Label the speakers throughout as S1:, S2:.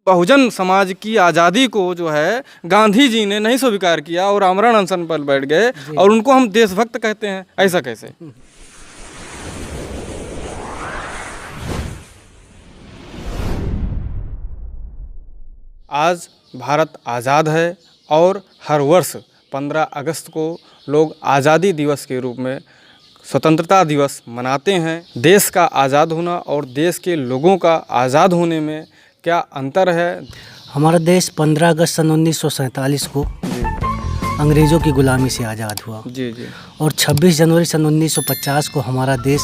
S1: बहुजन समाज की आज़ादी को जो है गांधी जी ने नहीं स्वीकार किया और आमरण अनशन पर बैठ गए और उनको हम देशभक्त कहते हैं, ऐसा कैसे? आज भारत आज़ाद है और हर वर्ष 15 अगस्त को लोग आज़ादी दिवस के रूप में स्वतंत्रता दिवस मनाते हैं। देश का आज़ाद होना और देश के लोगों का आज़ाद होने में क्या अंतर है?
S2: हमारा देश 15 अगस्त सन 1947 को अंग्रेज़ों की गुलामी से आज़ाद हुआ।
S1: जी जी।
S2: और 26 जनवरी सन 1950 को हमारा देश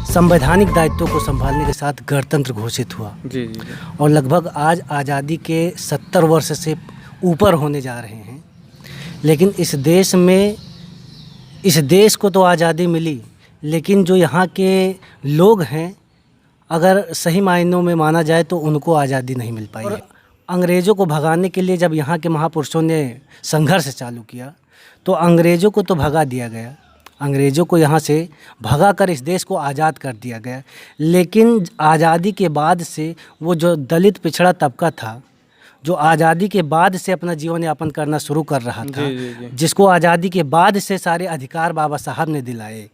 S2: संवैधानिक दायित्वों को संभालने के साथ गणतंत्र घोषित हुआ।
S1: जी जी।
S2: और लगभग आज आज़ादी के 70 वर्ष से ऊपर होने जा रहे हैं। लेकिन इस देश को तो आज़ादी मिली, लेकिन जो यहाँ के लोग हैं, अगर सही मायनों में माना जाए तो उनको आज़ादी नहीं मिल पाई है। अंग्रेज़ों को भगाने के लिए जब यहाँ के महापुरुषों ने संघर्ष चालू किया तो अंग्रेज़ों को तो भगा दिया गया, अंग्रेज़ों को यहाँ से भगा कर इस देश को आज़ाद कर दिया गया। लेकिन आज़ादी के बाद से वो जो दलित पिछड़ा तबका था, जो आज़ादी के बाद से अपना जीवन यापन करना शुरू कर रहा था, जिसको आज़ादी के बाद से सारे अधिकार बाबा साहब ने दिलाए,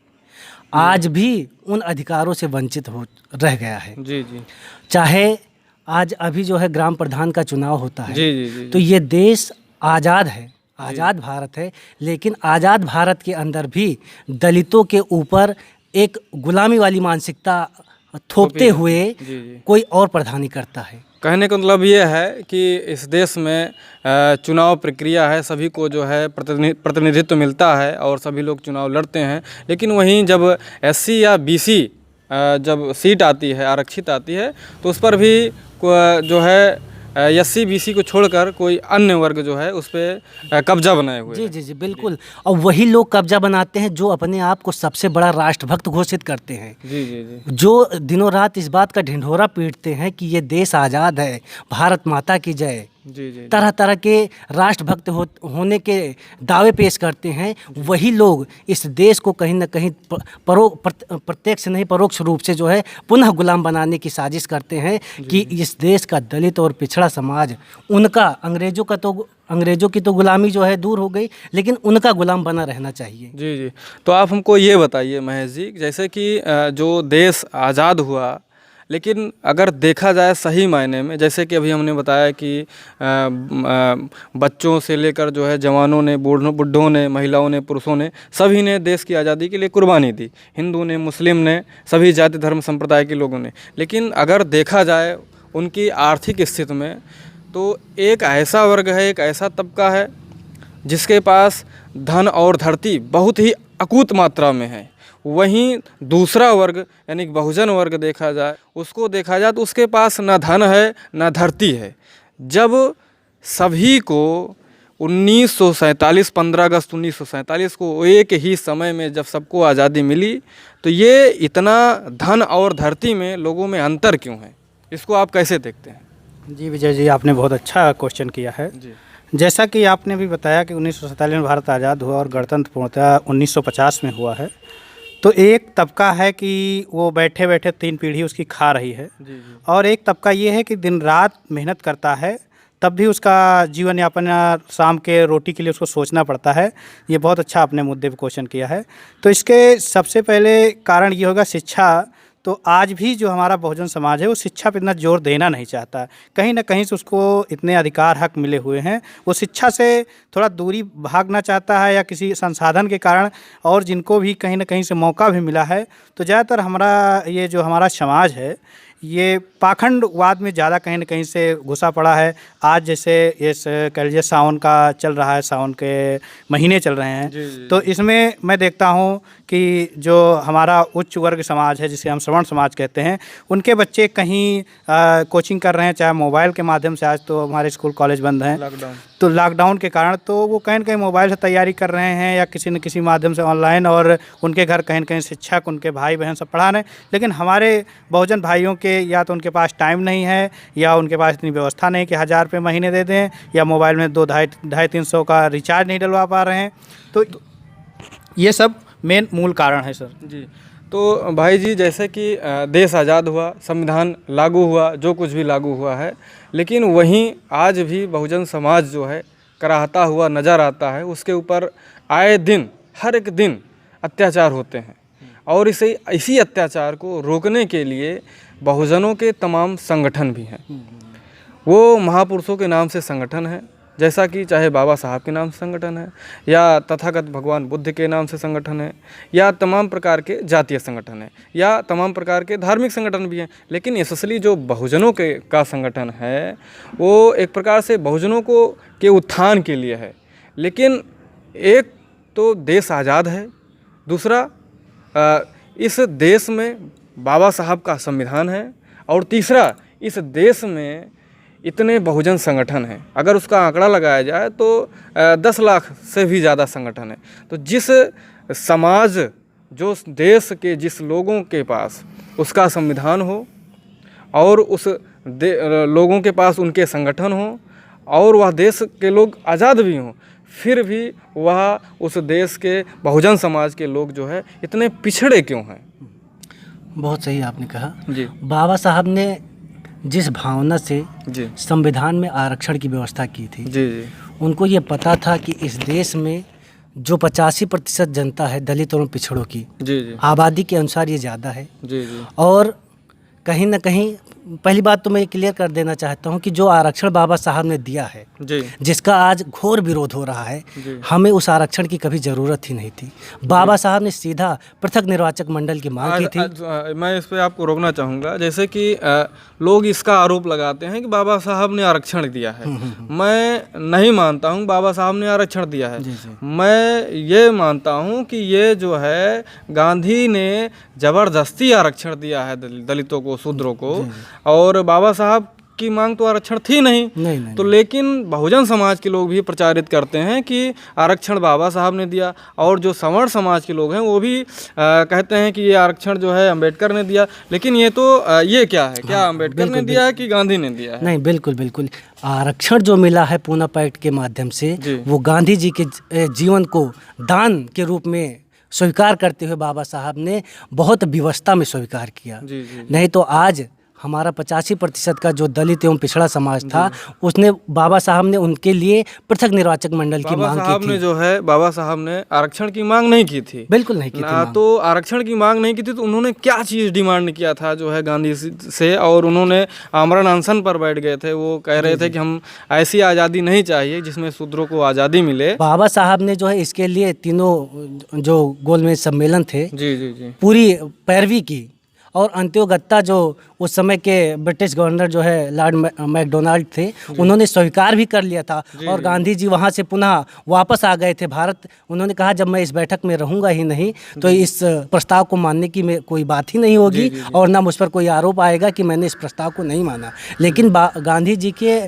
S2: आज भी उन अधिकारों से वंचित हो रह गया है।
S1: जी जी।
S2: चाहे आज अभी जो है ग्राम प्रधान का चुनाव होता है,
S1: जी जी जी।
S2: तो ये देश आज़ाद है, आज़ाद भारत है, लेकिन आज़ाद भारत के अंदर भी दलितों के ऊपर एक गुलामी वाली मानसिकता थोपते हुए कोई और प्रधानी करता है।
S1: कहने का मतलब ये है कि इस देश में चुनाव प्रक्रिया है, सभी को जो है प्रतिनिधित्व मिलता है और सभी लोग चुनाव लड़ते हैं, लेकिन वहीं जब एससी या बीसी जब सीट आती है, आरक्षित आती है, तो उस पर भी जो है एससी बीसी को छोड़कर कोई अन्य वर्ग जो है उस पर कब्जा बनाए हुए।
S2: जी जी जी, बिल्कुल। और वही लोग कब्जा बनाते हैं जो अपने आप को सबसे बड़ा राष्ट्रभक्त घोषित करते हैं। जी जी जी। जो दिनों रात इस बात का ढिंढोरा पीटते हैं कि ये देश आज़ाद है, भारत माता की जय,
S1: जी जी।
S2: तरह तरह के राष्ट्रभक्त होने के दावे पेश करते हैं, वही लोग इस देश को कहीं ना कहीं प्रत्यक्ष नहीं परोक्ष रूप से जो है पुनः गुलाम बनाने की साजिश करते हैं कि इस देश का दलित और पिछड़ा समाज, उनका अंग्रेज़ों की तो गुलामी जो है दूर हो गई, लेकिन उनका गुलाम बना रहना चाहिए। जी
S1: जी। तो आप हमको ये बताइए महेश जी, जैसे कि जो देश आज़ाद हुआ, लेकिन अगर देखा जाए सही मायने में, जैसे कि अभी हमने बताया कि बच्चों से लेकर जो है जवानों ने, बुढ़ों ने, महिलाओं ने, पुरुषों ने, सभी ने देश की आज़ादी के लिए कुर्बानी दी। हिंदू ने, मुस्लिम ने, सभी जाति धर्म संप्रदाय के लोगों ने। लेकिन अगर देखा जाए उनकी आर्थिक स्थिति में, तो एक ऐसा वर्ग है, एक ऐसा तबका है जिसके पास धन और धरती बहुत ही अकूत मात्रा में है। वहीं दूसरा वर्ग यानी बहुजन वर्ग देखा जाए, उसको देखा जाए तो उसके पास ना धन है ना धरती है। जब सभी को 1947 15 अगस्त 1947 को एक ही समय में जब सबको आज़ादी मिली, तो ये इतना धन और धरती में लोगों में अंतर क्यों है, इसको आप कैसे देखते हैं?
S3: जी विजय जी, आपने बहुत अच्छा क्वेश्चन किया है। जैसा कि आपने भी बताया कि 1947 में भारत आज़ाद हुआ और गणतंत्र पूर्णतः 1950 में हुआ है, तो एक तबका है कि वो बैठे बैठे 3 पीढ़ी उसकी खा रही है। जी। और एक तबका ये है कि दिन रात मेहनत करता है, तब भी उसका जीवन यापन शाम के रोटी के लिए उसको सोचना पड़ता है। ये बहुत अच्छा आपने मुद्दे पे क्वेश्चन किया है। तो इसके सबसे पहले कारण ये होगा शिक्षा। तो आज भी जो हमारा बहुजन समाज है वो शिक्षा पर इतना जोर देना नहीं चाहता। कहीं ना कहीं से उसको इतने अधिकार हक मिले हुए हैं, वो शिक्षा से थोड़ा दूरी भागना चाहता है या किसी संसाधन के कारण, और जिनको भी कहीं ना कहीं से मौका भी मिला है, तो ज़्यादातर हमारा समाज है ये पाखंडवाद में ज़्यादा कहीं ना कहीं से घुसा पड़ा है। आज जैसे कह लीजिए सावन का चल रहा है, सावन के महीने चल रहे हैं। जी। तो इसमें मैं देखता हूँ कि जो हमारा उच्च वर्ग समाज है, जिसे हम श्रवण समाज कहते हैं, उनके बच्चे कहीं कोचिंग कर रहे हैं, चाहे मोबाइल के माध्यम से। आज तो हमारे स्कूल कॉलेज बंद हैं, तो लॉकडाउन के कारण तो वो कहीं ना कहीं मोबाइल से तैयारी कर रहे हैं या किसी न किसी माध्यम से ऑनलाइन, और उनके घर कहीं ना कहीं शिक्षक, उनके भाई बहन सब पढ़ा रहे हैं। लेकिन हमारे बहुजन भाइयों के या तो उनके पास टाइम नहीं है या उनके पास इतनी व्यवस्था नहीं कि 1000 रुपये महीने दे दें, या मोबाइल में 2-250-300 का रिचार्ज नहीं डलवा पा रहे हैं। तो ये सब मूल कारण है सर।
S1: जी। तो भाई जी, जैसे कि देश आज़ाद हुआ, संविधान लागू हुआ, जो कुछ भी लागू हुआ है, लेकिन वहीं आज भी बहुजन समाज जो है कराहता हुआ नज़र आता है। उसके ऊपर आए दिन, हर एक दिन अत्याचार होते हैं, और इसी अत्याचार को रोकने के लिए बहुजनों के तमाम संगठन भी हैं। वो महापुरुषों के नाम से संगठन है, जैसा कि चाहे बाबा साहब के नाम से संगठन है, या तथागत भगवान बुद्ध के नाम से संगठन है, या तमाम प्रकार के जातीय संगठन है, या तमाम प्रकार के धार्मिक संगठन भी हैं। लेकिन एसोसियली जो बहुजनों का संगठन है, वो एक प्रकार से बहुजनों के उत्थान के लिए है। लेकिन एक तो देश आज़ाद है, दूसरा इस देश में बाबा साहब का संविधान है, और तीसरा इस देश में इतने बहुजन संगठन हैं। अगर उसका आंकड़ा लगाया जाए तो 10 लाख से भी ज़्यादा संगठन है। तो जिस समाज, जो देश के जिस लोगों के पास उसका संविधान हो, और उस लोगों के पास उनके संगठन हो, और वह देश के लोग आज़ाद भी हों, फिर भी वह उस देश के बहुजन समाज के लोग जो है इतने पिछड़े क्यों हैं?
S2: बहुत सही आपने कहा
S1: जी
S2: बाबा साहब ने जिस भावना से
S1: जी
S2: संविधान में आरक्षण की व्यवस्था की थी,
S1: जी जी
S2: उनको ये पता था कि इस देश में जो 85% जनता है दलित और पिछड़ों की,
S1: जी जी
S2: आबादी के अनुसार ये ज़्यादा है।
S1: जी जी
S2: और कहीं ना कहीं पहली बात तो मैं ये क्लियर कर देना चाहता हूँ कि जो आरक्षण बाबा साहब ने दिया है,
S1: जी
S2: जिसका आज घोर विरोध हो रहा है,
S1: जी।
S2: हमें उस आरक्षण की कभी ज़रूरत ही नहीं थी। बाबा साहब ने सीधा पृथक निर्वाचक मंडल की मांग की थी।
S1: मैं इस पे आपको रोकना चाहूँगा। जैसे कि लोग इसका आरोप लगाते हैं कि बाबा साहब ने आरक्षण दिया है। मैं नहीं मानता हूँ बाबा साहब ने आरक्षण दिया है। मैं ये मानता हूँ कि ये जो है गांधी ने ज़बरदस्ती आरक्षण दिया है दलितों को, शूद्रों को, और बाबा साहब की मांग तो आरक्षण थी नहीं। तो लेकिन बहुजन समाज के लोग भी प्रचारित करते हैं कि आरक्षण बाबा साहब ने दिया, और जो सवर्ण समाज के लोग हैं वो भी कहते हैं कि ये आरक्षण जो है अंबेडकर ने दिया। लेकिन ये तो ये क्या है, क्या अंबेडकर ने दिया है कि गांधी ने दिया है?
S2: नहीं, बिल्कुल बिल्कुल आरक्षण जो मिला है पूना पैक्ट के माध्यम से, वो गांधी जी के जीवन को दान के रूप में स्वीकार करते हुए बाबा साहब ने बहुत विवशता में स्वीकार किया। नहीं तो आज हमारा 85% का जो दलित एवं पिछड़ा समाज था, उसने बाबा साहब ने उनके लिए पृथक निर्वाचक मंडल की मांग की थी।
S1: बाबा साहब ने आरक्षण की मांग नहीं की थी,
S2: बिल्कुल नहीं की थी।
S1: तो आरक्षण की मांग नहीं की थी, तो उन्होंने क्या चीज़ डिमांड किया था जो है गांधी से, और उन्होंने आमरण अनशन पर बैठ गए थे। वो कह रहे थे कि हम ऐसी आज़ादी नहीं चाहिए जिसमें शूद्रों को आज़ादी मिले।
S2: बाबा साहब ने जो है इसके लिए तीनों जो गोलमेज सम्मेलन थे,
S1: जी
S2: पूरी पैरवी की, और अंत्योगत्ता जो उस समय के ब्रिटिश गवर्नर जो है लॉर्ड मैकडोनाल्ड थे, उन्होंने स्वीकार भी कर लिया था। और गांधी जी वहाँ से पुनः वापस आ गए थे भारत। उन्होंने कहा जब मैं इस बैठक में रहूँगा ही नहीं तो इस प्रस्ताव को मानने की कोई बात ही नहीं होगी, और ना मुझ पर कोई आरोप आएगा कि मैंने इस प्रस्ताव को नहीं माना। लेकिन गांधी जी के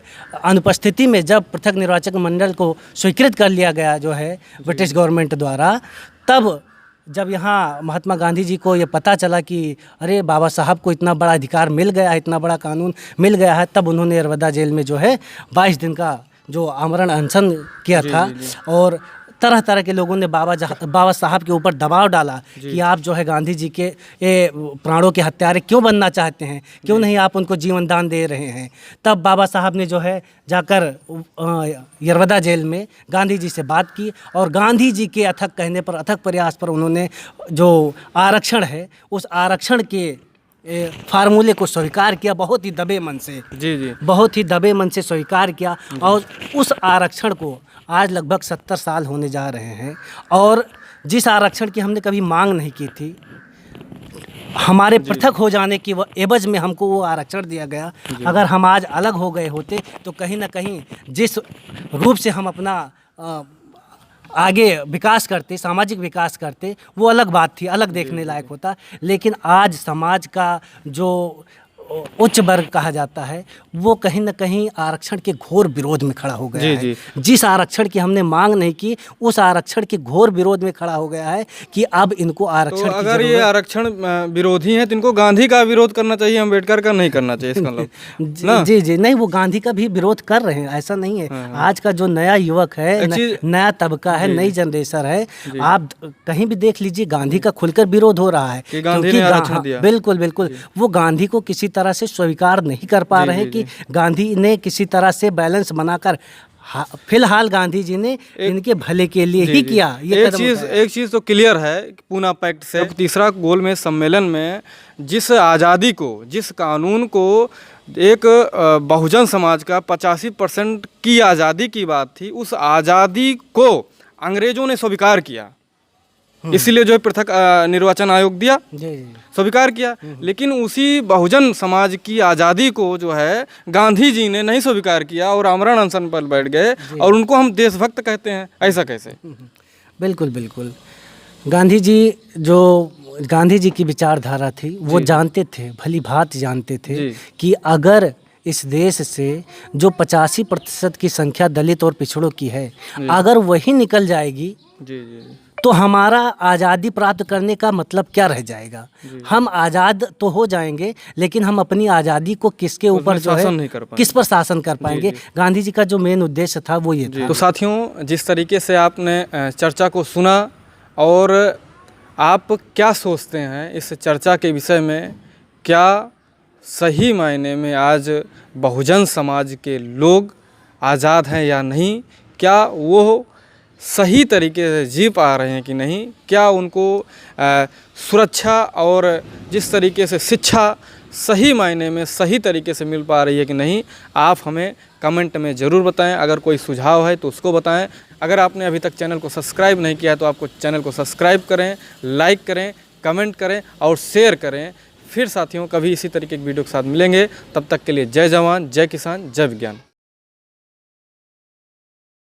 S2: अनुपस्थिति में जब पृथक निर्वाचक मंडल को स्वीकृत कर लिया गया जो है ब्रिटिश गवर्नमेंट द्वारा, तब जब यहाँ महात्मा गांधी जी को ये पता चला कि अरे बाबा साहब को इतना बड़ा अधिकार मिल गया है, इतना बड़ा कानून मिल गया है, तब उन्होंने यरवदा जेल में जो है 22 दिन का जो आमरण अनशन किया था। और तरह तरह के लोगों ने बाबा साहब के ऊपर दबाव डाला कि आप जो है गांधी जी के प्राणों के हत्यारे क्यों बनना चाहते हैं, क्यों नहीं आप उनको जीवन दान दे रहे हैं। तब बाबा साहब ने जो है जाकर यरवदा जेल में गांधी जी से बात की, और गांधी जी के अथक कहने पर, अथक प्रयास पर उन्होंने जो आरक्षण है उस आरक्षण के फार्मूले को स्वीकार किया, बहुत ही दबे मन से। बहुत ही दबे मन से स्वीकार किया। और उस आरक्षण को आज लगभग 70 साल होने जा रहे हैं, और जिस आरक्षण की हमने कभी मांग नहीं की थी, हमारे पृथक हो जाने की एवज में हमको वो आरक्षण दिया गया। अगर हम आज अलग हो गए होते तो कहीं ना कहीं जिस रूप से हम अपना आगे विकास करते, सामाजिक विकास करते, वो अलग बात थी, अलग देखने लायक होता। लेकिन आज समाज का जो उच्च वर्ग कहा जाता है, वो कहीं न कहीं आरक्षण के घोर विरोध में खड़ा हो गया
S1: जी,
S2: है। जिस आरक्षण की हमने मांग नहीं की, उस आरक्षण के घोर विरोध में खड़ा हो गया है कि अब इनको
S1: तो
S2: आरक्षण की
S1: अगर ये
S2: जरूरत।
S1: आरक्षण विरोधी हैं तो इनको गांधी का विरोध करना चाहिए, अम्बेडकर का नहीं करना चाहिए, इसका मतलब ना।
S2: जी जी, नहीं, वो गांधी का भी विरोध कर रहे हैं, ऐसा नहीं है। आज का जो नया युवक है, नया तबका है, नई जनरेशन है, आप कहीं भी देख लीजिए, गांधी का खुलकर विरोध हो रहा है
S1: कि गांधी ने आरक्षण दिया।
S2: बिल्कुल बिल्कुल, वो गांधी को किसी तरह से स्वीकार नहीं कर पा रहे हैं कि गांधी ने किसी तरह से बैलेंस बनाकर, फिलहाल गांधी जी ने इनके भले के लिए ही किया ये
S1: एक चीज़ तो क्लियर है पूना पैक्ट से। तीसरा गोल में सम्मेलन में जिस आज़ादी को, जिस कानून को एक बहुजन समाज का 85% की आज़ादी की बात थी, उस आज़ादी को अंग्रेजों ने स्वीकार किया, इसीलिए जो है पृथक निर्वाचन आयोग दिया, स्वीकार किया। लेकिन उसी बहुजन समाज की आज़ादी को जो है गांधी जी ने नहीं स्वीकार किया और आमरण अनशन पर बैठ गए, और उनको हम देशभक्त कहते हैं, ऐसा कैसे?
S2: बिल्कुल बिल्कुल, गांधी जी की विचारधारा थी, वो जानते थे, भली भांति जानते थे कि अगर इस देश से जो 85% की संख्या दलित और पिछड़ों की है, अगर वही निकल जाएगी तो हमारा आज़ादी प्राप्त करने का मतलब क्या रह जाएगा। हम आज़ाद तो हो जाएंगे, लेकिन हम अपनी आज़ादी को किसके ऊपर जो है, किस पर शासन कर पाएंगे। गांधी जी का जो मेन उद्देश्य था वो ये था।
S1: तो साथियों, जिस तरीके से आपने चर्चा को सुना, और आप क्या सोचते हैं इस चर्चा के विषय में, क्या सही मायने में आज बहुजन समाज के लोग आज़ाद हैं या नहीं? क्या वो सही तरीके से जी पा रहे हैं कि नहीं? क्या उनको सुरक्षा और जिस तरीके से शिक्षा सही मायने में सही तरीके से मिल पा रही है कि नहीं? आप हमें कमेंट में ज़रूर बताएं। अगर कोई सुझाव है तो उसको बताएं। अगर आपने अभी तक चैनल को सब्सक्राइब नहीं किया है तो आपको चैनल को सब्सक्राइब करें, लाइक करें, कमेंट करें और शेयर करें। फिर साथियों, कभी इसी तरीके की वीडियो के साथ मिलेंगे। तब तक के लिए जय जवान, जय किसान, जय विज्ञान।